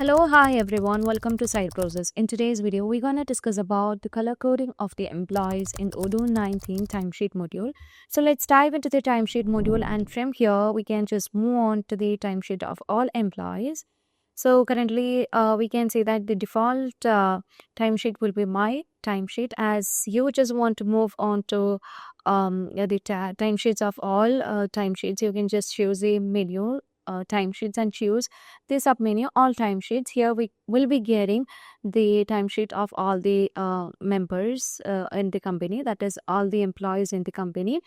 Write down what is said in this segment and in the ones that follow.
Hello, hi everyone. Welcome to Cybrosys. In today's video, we're gonna discuss about the color coding of the employees in Odoo 19 timesheet module. So let's dive into the timesheet module, and from here we can just move on to the timesheet of all employees. So currently, we can see that the default timesheet will be my timesheet. As you just want to move on to the timesheets of all timesheets, you can just choose the menu timesheets and choose the sub menu all timesheets. Here we will be getting the timesheet of all the members in the company, that is all the employees in the company.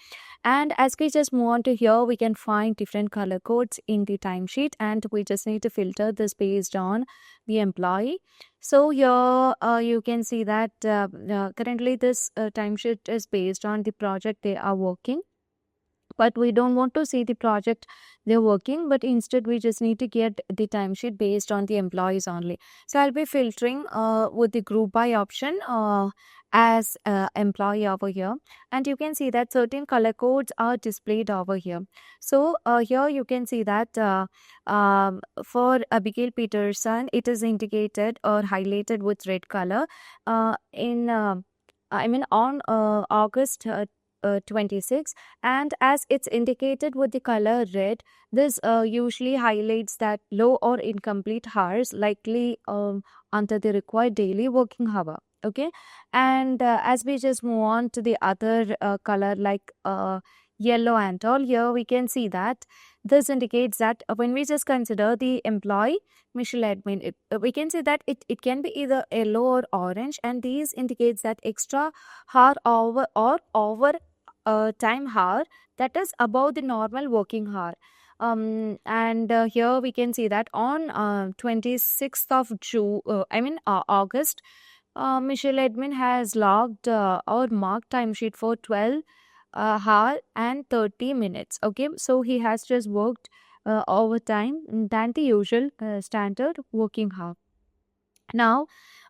And as we just move on to here, we can find different color codes in the timesheet, and we just need to filter this based on the employee. So here you can see that currently this timesheet is based on the project they are working, but we don't want to see the project they're working, but instead we just need to get the timesheet based on the employees only. So I'll be filtering with the group by option as employee over here, and you can see that certain color codes are displayed over here. So here you can see that for Abigail Peterson, it is indicated or highlighted with red color on August 26, and as it's indicated with the color red, this usually highlights that low or incomplete hours, likely under the required daily working hour. Okay, and as we just move on to the other color like yellow and all, here we can see that this indicates that when we just consider the employee Michelle admin, we can say that it can be either yellow or orange, and these indicates that extra hour over time hour that is above the normal working hour. And here we can see that on 26th of August, Michelle admin has logged or marked timesheet for 12 hour and 30 minutes. Okay, so he has just worked overtime than the usual standard working hour. Now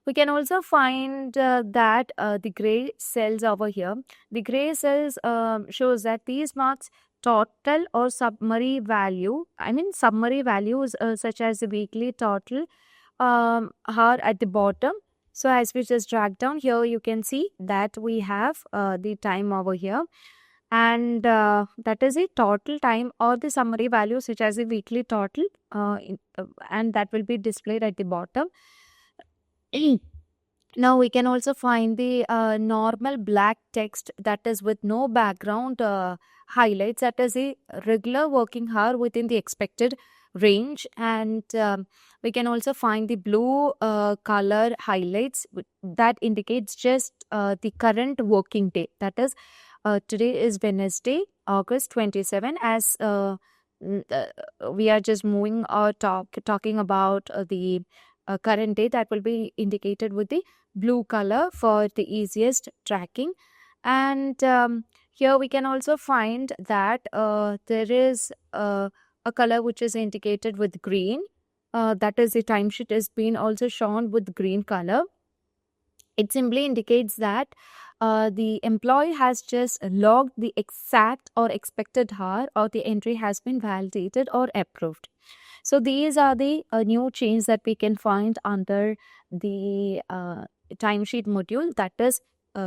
we can also find that the gray cells over here, the gray cells shows that these marks total or summary value. Summary values such as the weekly total are at the bottom. So as we just drag down here, you can see that we have the time over here, and that is the total time or the summary value such as the weekly total, and that will be displayed at the bottom. Now we can also find the normal black text, that is with no background highlights, that is a regular working hour within the expected range. And we can also find the blue color highlights that indicates just the current working day, that is today is Wednesday, August 27, as we are just moving or talking about the current day, that will be indicated with the blue color for the easiest tracking. And here we can also find that there is a color which is indicated with green, that is the timesheet is being also shown with green color. It simply indicates that the employee has just logged the exact or expected hour, or the entry has been validated or approved. So these are the new changes that we can find under the timesheet module, that is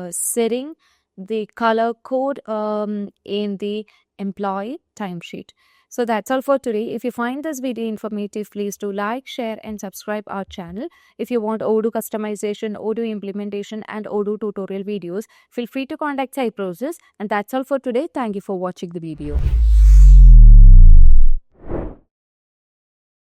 setting the color code in the employee timesheet. So that's all for today. If you find this video informative, please do like, share and subscribe our channel. If you want Odoo customization, Odoo implementation and Odoo tutorial videos, feel free to contact Cybrosys. And that's all for today. Thank you for watching the video.